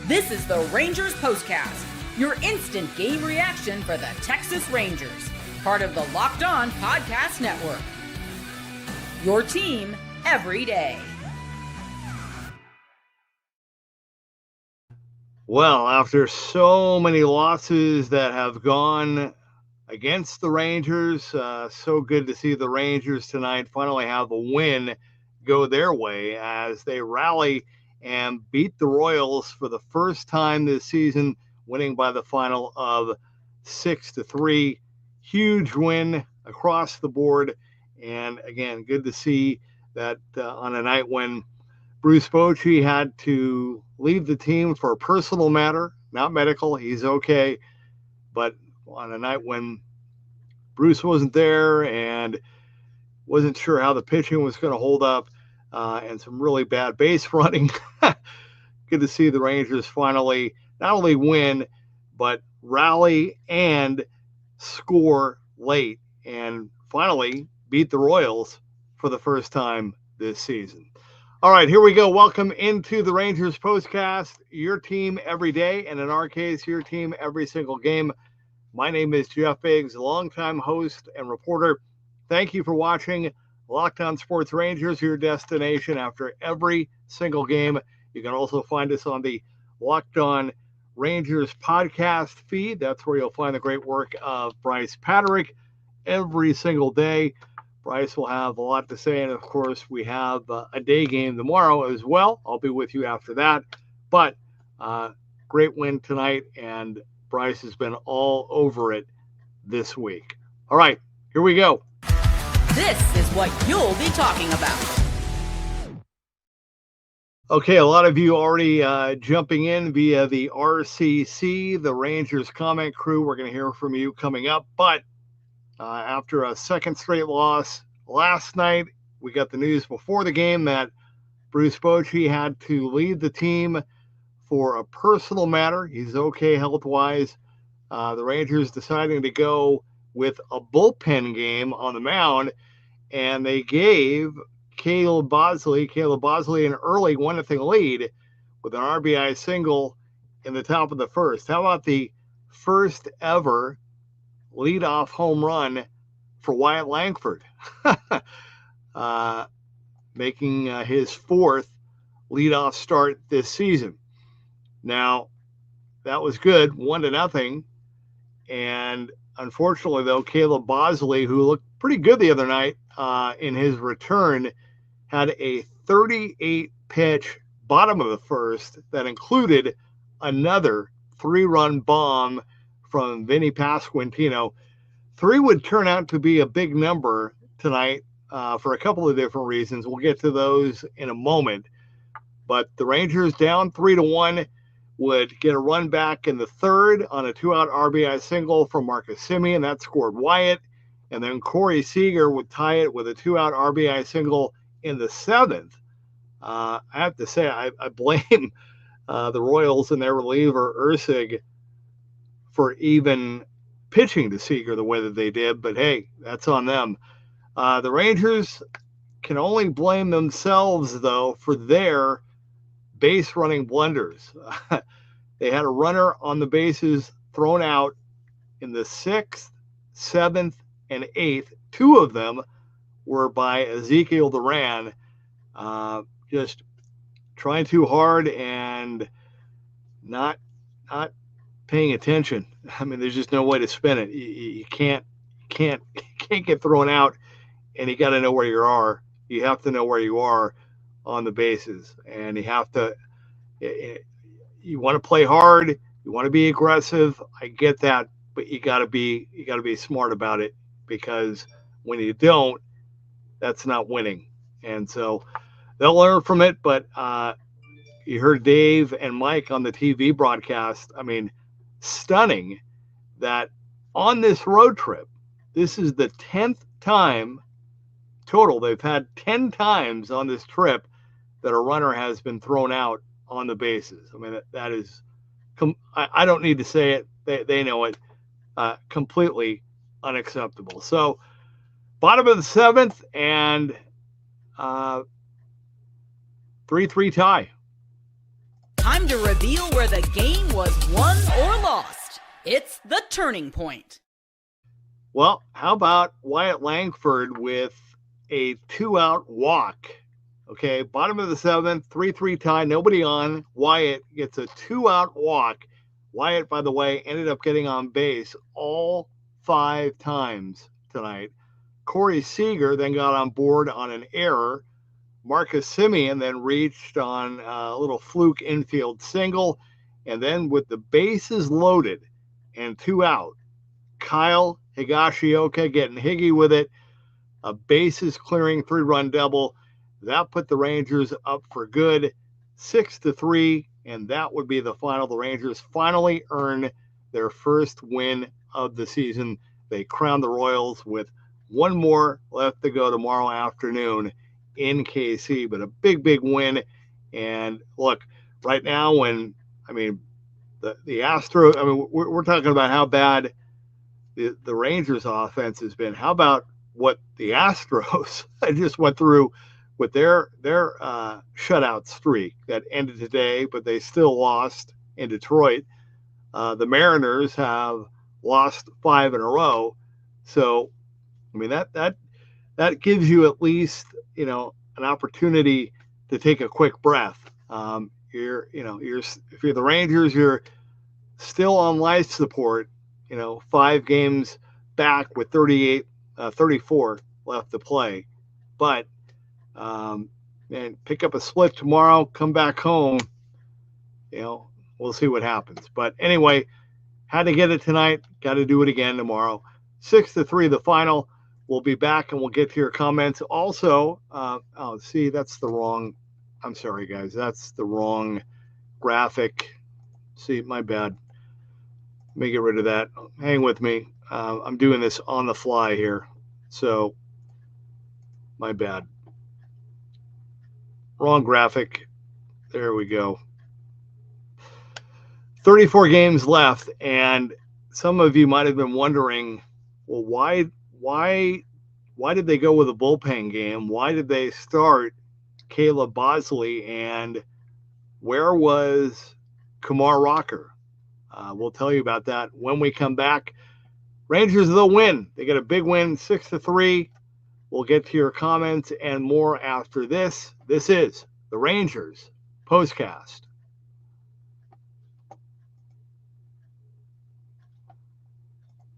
This is the Rangers POSTCAST, your instant game reaction for the Texas Rangers, part of the Locked On Podcast Network. Your team every day. Well, after so many losses that have gone against the Rangers, so good to see the Rangers tonight finally have a win go their way as they rally and beat the Royals for the first time this season, winning by the final of 6-3. Huge win across the board. And again, good to see that on a night when Bruce Bochy had to leave the team for a personal matter, not medical. He's okay. But on a night when Bruce wasn't there and wasn't sure how the pitching was going to hold up, and some really bad base running, good to see the Rangers finally not only win, but rally and score late and finally beat the Royals for the first time this season. All right, here we go. Welcome into the Rangers POSTCAST, your team every day, and in our case, your team every single game. My name is Jeff Biggs, longtime host and reporter. Thank you for watching Locked On Sports Rangers, your destination after every single game. You can also find us on the Locked On Rangers podcast feed. That's where you'll find the great work of Bryce Patrick every single day. Bryce will have a lot to say, and of course, we have a day game tomorrow as well. I'll be with you after that. But great win tonight, and Bryce has been all over it this week. All right, here we go. This is what you'll be talking about. Okay, a lot of you already jumping in via the RCC, the Rangers comment crew. We're going to hear from you coming up, but after a second straight loss last night, we got the news before the game that Bruce Bochy had to leave the team for a personal matter. He's okay health-wise. The Rangers deciding to go with a bullpen game on the mound, and they gave Caleb Bosley an early 1-0 lead with an RBI single in the top of the first. How about the first ever leadoff home run for Wyatt Langford, making his fourth leadoff start this season. Now, that was good, 1-0. And unfortunately, though, Caleb Bosley, who looked pretty good the other night in his return, had a 38-pitch bottom of the first that included another 3-run bomb from Vinny Pasquantino. 3 would turn out to be a big number tonight for a couple of different reasons. We'll get to those in a moment. But the Rangers down 3-1 would get a run back in the third on a 2-out RBI single from Marcus Semien. That scored Wyatt. And then Corey Seager would tie it with a 2-out RBI single in the seventh. I have to say, I blame the Royals and their reliever, Ursig, for even pitching to Seager the way that they did, but hey, that's on them. The Rangers can only blame themselves, though, for their base running blunders. They had a runner on the bases thrown out in the 6th, 7th, and 8th. 2 of them were by Ezekiel Duran, just trying too hard and not paying attention. I mean, there's just no way to spin it. You can't get thrown out, and you got to know where you are. You have to know where you are on the bases, and you have to. You want to play hard. You want to be aggressive. I get that, but you got to be smart about it, because when you don't, that's not winning. And so they'll learn from it. But you heard Dave and Mike on the TV broadcast. I mean, stunning that on this road trip, this is the 10th time total. They've had 10 times on this trip that a runner has been thrown out on the bases. I mean, that is, I don't need to say it. They know it. Completely unacceptable. So, bottom of the 7th, and 3-3 tie. Time to reveal where the game was won or lost. It's the turning point. Well, how about Wyatt Langford with a 2-out walk? Okay, bottom of the 7th, 3-3 tie, nobody on. Wyatt gets a 2-out walk. Wyatt, by the way, ended up getting on base all 5 times tonight. Corey Seager then got on board on an error. Marcus Semien then reached on a little fluke infield single. And then with the bases loaded and 2 out, Kyle Higashioka getting Higgy with it, a bases clearing 3-run double. That put the Rangers up for good, 6-3, and that would be the final. The Rangers finally earn their first win of the season. They crown the Royals with one more left to go tomorrow afternoon in KC, but a big, big win. And look, right now, the Astros, we're talking about how bad the Rangers offense has been. How about what the Astros just went through with their shutout streak that ended today, but they still lost in Detroit. The Mariners have lost 5 in a row. So, that gives you at least, an opportunity to take a quick breath. If you're the Rangers, you're still on life support, 5 games back with 34 left to play. But, pick up a split tomorrow, come back home, we'll see what happens. But anyway, had to get it tonight, got to do it again tomorrow. 6-3, the final. We'll be back and we'll get to your comments. Also, that's the wrong, I'm sorry, guys. That's the wrong graphic. See, my bad. Let me get rid of that. Hang with me. I'm doing this on the fly here. So, my bad. Wrong graphic. There we go. 34 games left, and some of you might have been wondering, well, why did they go with a bullpen game? Why did they start Caleb Bosley, and where was Kumar Rocker? We'll tell you about that when we come back. Rangers, they'll win. They get a big win, 6-3. We'll get to your comments and more after this. This is the Rangers Postcast.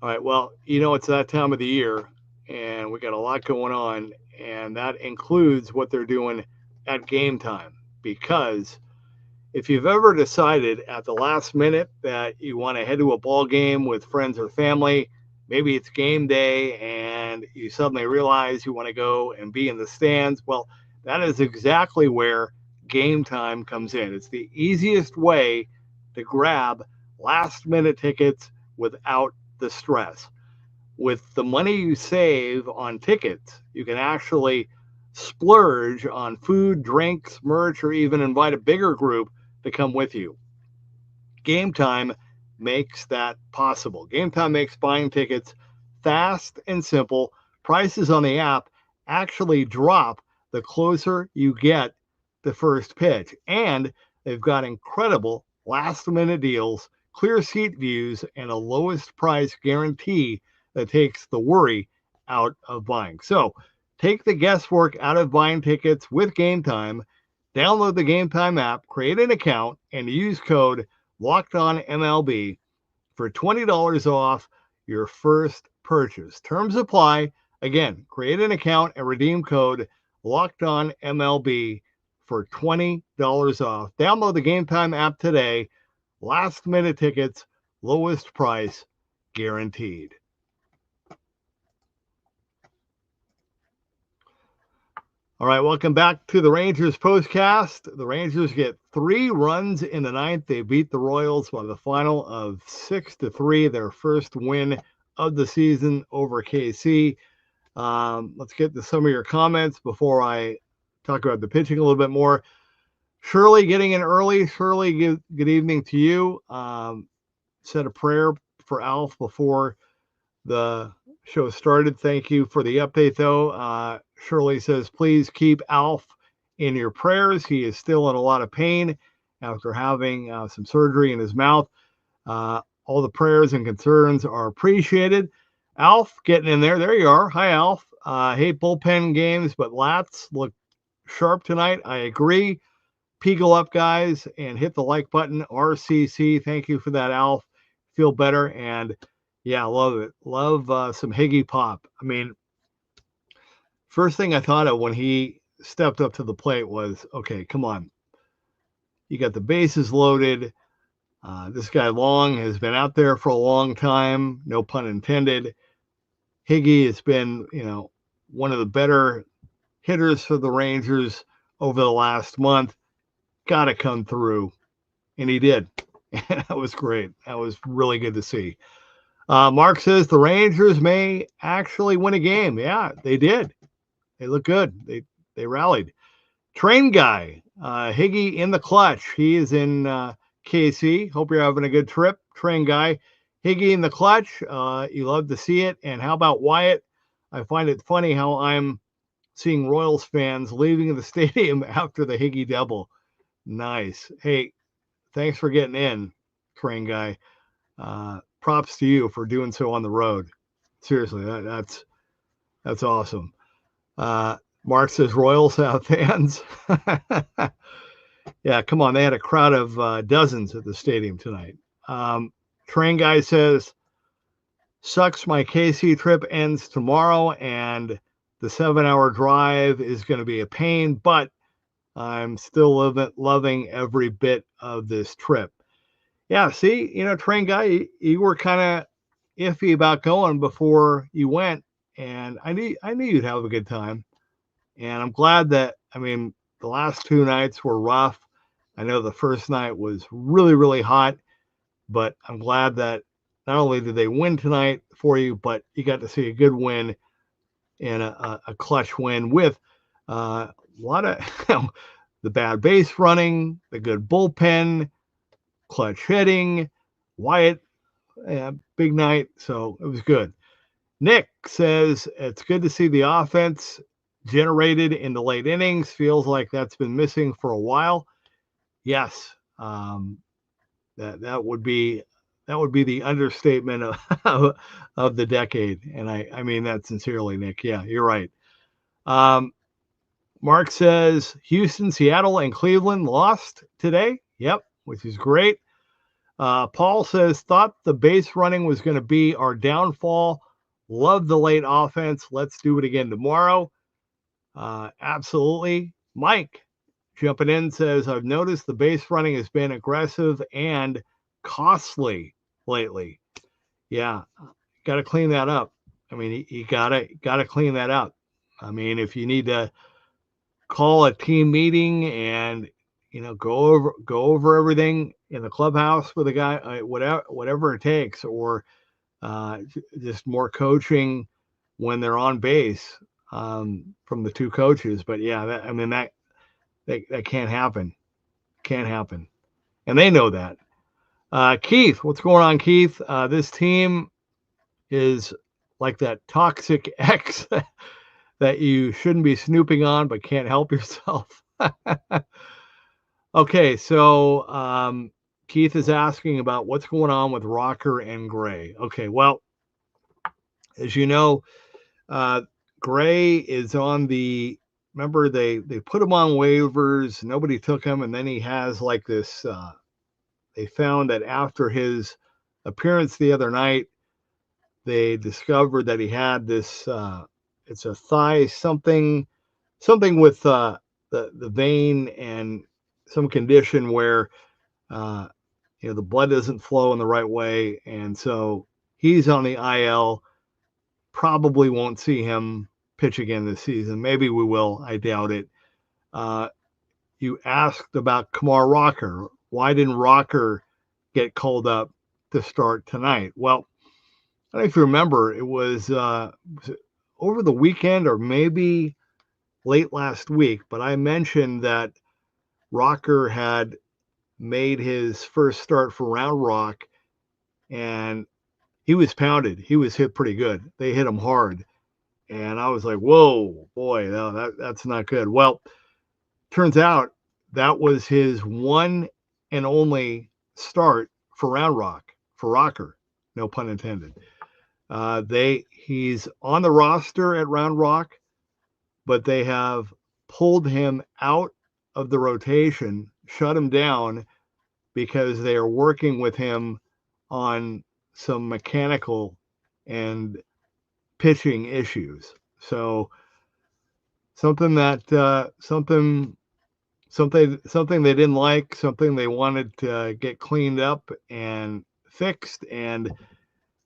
All right, well, it's that time of the year, and we got a lot going on, and that includes what they're doing at game time. Because if you've ever decided at the last minute that you want to head to a ball game with friends or family, maybe it's game day, and you suddenly realize you want to go and be in the stands, well, that is exactly where Game Time comes in. It's the easiest way to grab last-minute tickets without the stress. With the money you save on tickets, you can actually splurge on food, drinks, merch, or even invite a bigger group to come with you. Game Time makes that possible. Game Time makes buying tickets fast and simple. Prices on the app actually drop the closer you get to first pitch. And they've got incredible last-minute deals, clear seat views, and a lowest price guarantee that takes the worry out of buying. So take the guesswork out of buying tickets with Game Time. Download the Game Time app, create an account, and use code LOCKEDONMLB for $20 off your first purchase. Terms apply. Again, create an account and redeem code LOCKEDONMLB for $20 off. Download the Game Time app today. Last minute tickets, lowest price guaranteed. All right, welcome back to the Rangers Postcast. The Rangers get 3 runs in the 9th. They beat the Royals by the final of 6-3, their first win of the season over KC. Let's get to some of your comments before I talk about the pitching a little bit more. Shirley getting in early. Shirley, good evening to you. Said a prayer for Alf before the show started. Thank you for the update, though. Shirley says, please keep Alf in your prayers. He is still in a lot of pain, after having some surgery in his mouth. All the prayers and concerns are appreciated. Alf getting in there. There you are. Hi, Alf. Hate bullpen games, but Lats look sharp tonight. I agree. Peagle up, guys, and hit the like button. RCC, thank you for that, Alf. Feel better. And yeah, love it. Love some Higgy pop. I mean, first thing I thought of when he stepped up to the plate was, okay, come on. You got the bases loaded. This guy Long has been out there for a long time, no pun intended. Higgy has been, one of the better hitters for the Rangers over the last month. Got to come through. And he did. And that was great. That was really good to see. Mark says the Rangers may actually win a game. Yeah, they did. They look good. They rallied. Train guy, Higgy in the clutch. He is in KC. Hope you're having a good trip. Train guy, Higgy in the clutch. You love to see it. And how about Wyatt? I find it funny how I'm seeing Royals fans leaving the stadium after the Higgy double. Nice. Hey, thanks for getting in, train guy. Props to you for doing so on the road. Seriously, that's awesome. Mark says Royals have fans. Yeah, come on. They had a crowd of dozens at the stadium tonight. Train guy says, sucks my KC trip ends tomorrow, and the 7-hour drive is going to be a pain, but I'm still loving every bit of this trip. Yeah, see, train guy, you were kind of iffy about going before you went, and I knew you'd have a good time. And I'm glad that, the last 2 nights were rough. I know the first night was really, really hot, but I'm glad that not only did they win tonight for you, but you got to see a good win and a clutch win with a lot of the bad base running, the good bullpen, clutch hitting, Wyatt, big night. So it was good. Nick says it's good to see the offense generated in the late innings. Feels like that's been missing for a while. Yes, that would be the understatement of the decade, and I mean that sincerely, Nick. Yeah, you're right. Mark says Houston, Seattle, and Cleveland lost today. Yep, which is great. Paul says thought the base running was going to be our downfall. Love the late offense. Let's do it again tomorrow. Absolutely. Mike jumping in says, I've noticed the base running has been aggressive and costly lately. Yeah, got to clean that up. You gotta clean that up. If you need to call a team meeting and go over everything in the clubhouse with a guy, whatever it takes, or just more coaching when they're on base from the 2 coaches. But yeah, that can't happen. Can't happen. And they know that. Keith, what's going on, Keith? This team is like that toxic ex that you shouldn't be snooping on, but can't help yourself. Okay, so Keith is asking about what's going on with Rocker and Gray. Okay, well, as you know, Gray is on the, remember they put him on waivers, nobody took him, and then he has like this, they found that after his appearance the other night, they discovered that he had this, it's a thigh something with the vein and some condition where the blood doesn't flow in the right way, and so he's on the IL. Probably won't see him pitch again this season. Maybe we will. I doubt it. You asked about Kumar Rocker. Why didn't Rocker get called up to start tonight? Well, I don't know if you remember, it was over the weekend or maybe late last week, but I mentioned that Rocker had made his first start for Round Rock, and he was pounded. He was hit pretty good. They hit him hard. And I was like, whoa, boy, no, that's not good. Well, turns out that was his one and only start for Rocker, no pun intended. He's on the roster at Round Rock, but they have pulled him out of the rotation, shut him down because they are working with him on some mechanical and pitching issues. So something that something they didn't like, something they wanted to get cleaned up and fixed, and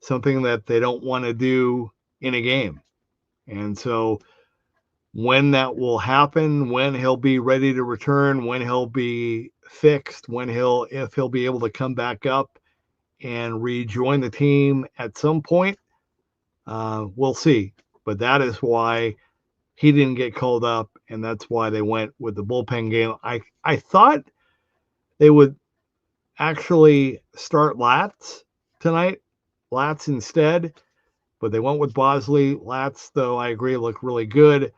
something that they don't want to do in a game. And so when that will happen, when he'll be ready to return, when he'll be fixed, if he'll be able to come back up and rejoin the team at some point, we'll see. But that is why he didn't get called up, and that's why they went with the bullpen game. I thought they would actually start Latz tonight, Latz instead, but they went with Bosley. Latz, though, I agree, looked really good.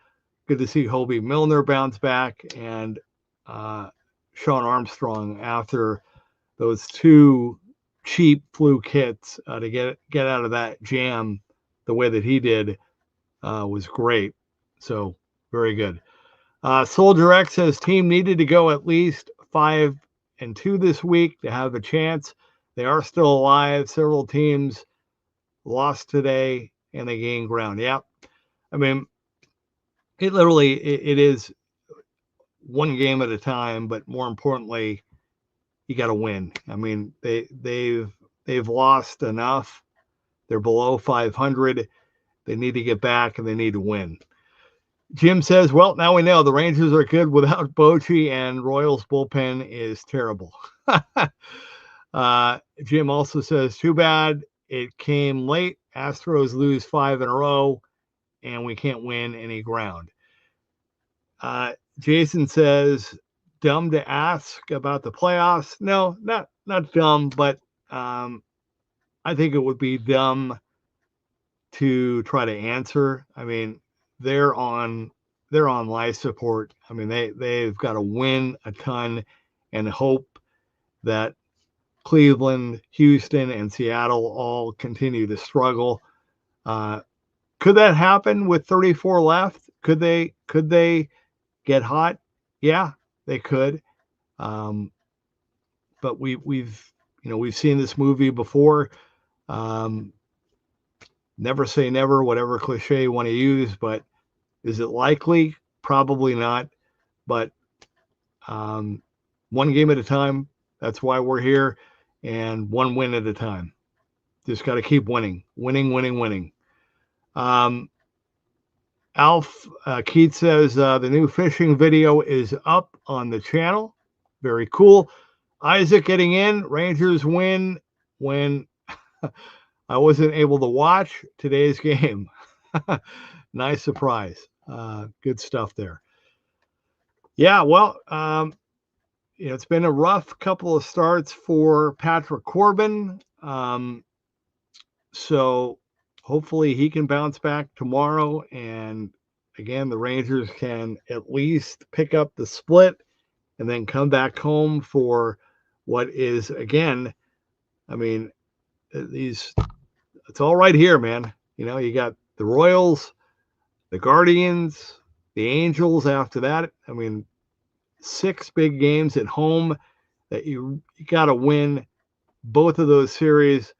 Good to see Hobie Milner bounce back, and Sean Armstrong, after those two cheap fluke hits to get out of that jam the way that he did, was great. So very good. Soldier X says team needed to go at least 5-2 this week to have a chance. They are still alive. Several teams lost today and they gained ground. Yeah. I mean, it is one game at a time, but more importantly, you got to win. I mean, they've lost enough. They're below 500. They need to get back and they need to win. Jim says, well, now we know the Rangers are good without Bochy, and Royals bullpen is terrible. Jim also says, too bad it came late. Astros lose 5 in a row, and we can't win any ground. Jason says, dumb to ask about the playoffs. No, not dumb, but I think it would be dumb to try to answer. I mean, they're on life support. I mean, they've got to win a ton and hope that Cleveland, Houston, and Seattle all continue to struggle. Could that happen with 34 left? Could they get hot? Yeah, they could. But we've seen this movie before. Never say never, whatever cliche you want to use, but is it likely? Probably not. But one game at a time. That's why we're here, and one win at a time. Just got to keep winning. Alf Keith says the new fishing video is up on the channel. Very cool. Isaac getting in. Rangers win when I wasn't able to watch today's game. Nice surprise. Good stuff there. Yeah, well, it's been a rough couple of starts for Patrick Corbin. So hopefully he can bounce back tomorrow. And again, the Rangers can at least pick up the split and then come back home for what is, again, I mean, it's all right here, man. You got the Royals, the Guardians, the Angels after that. I mean, 6 big games at home that you got to win both of those series.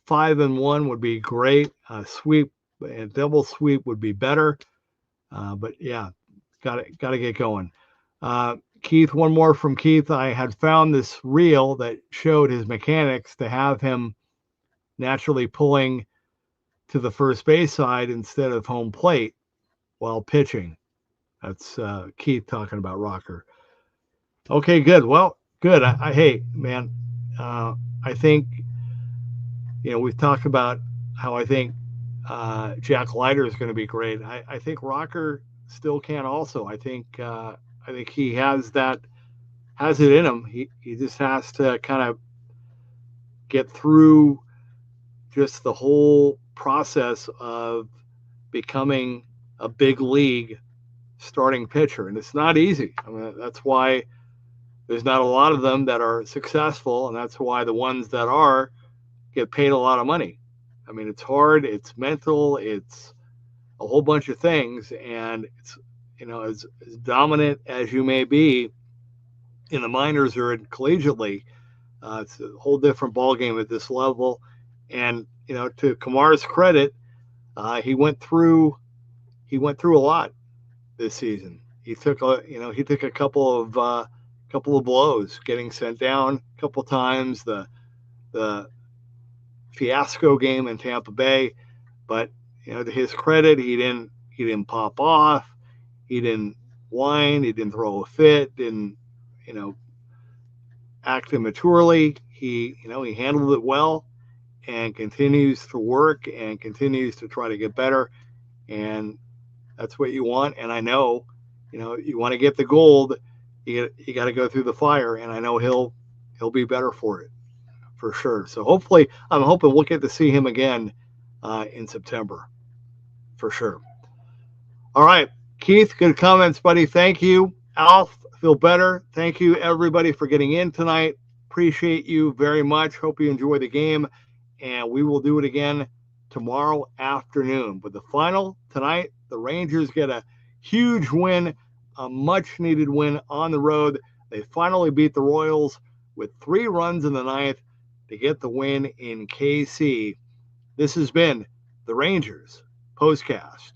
5-1 would be great. Sweep and double sweep would be better. But yeah, got to get going. Keith, one more from Keith. I had found this reel that showed his mechanics to have him naturally pulling to the first base side instead of home plate while pitching. That's Keith talking about Rocker. Okay, good. Well, good. Hey, man, I think, we've talked about how I think Jack Leiter is going to be great. I think Rocker still can also. I think he has it in him. He just has to kind of get through just the whole process of becoming a big league starting pitcher. And it's not easy. I mean, that's why There's not a lot of them that are successful, and that's why the ones that are get paid a lot of money. I mean, it's hard, it's mental, it's a whole bunch of things, and it's, as dominant as you may be in the minors or in collegiately, it's a whole different ballgame at this level. And to Kamar's credit, he went through a lot this season. He took a couple of blows, getting sent down a couple times. The fiasco game in Tampa Bay, but to his credit, he didn't pop off, he didn't whine, he didn't throw a fit, didn't act immaturely. He handled it well and continues to work and continues to try to get better, and that's what you want. And I know, you want to get the gold, you got to go through the fire, and I know he'll be better for it, for sure. So hopefully, I'm hoping we'll get to see him again in September, for sure. All right, Keith, good comments, buddy. Thank you. Alf, feel better. Thank you, everybody, for getting in tonight. Appreciate you very much. Hope you enjoy the game, and we will do it again tomorrow afternoon. But the final tonight, the Rangers get a huge win, a much-needed win on the road. They finally beat the Royals with 3 runs in the ninth to get the win in KC. This has been the Rangers Postcast.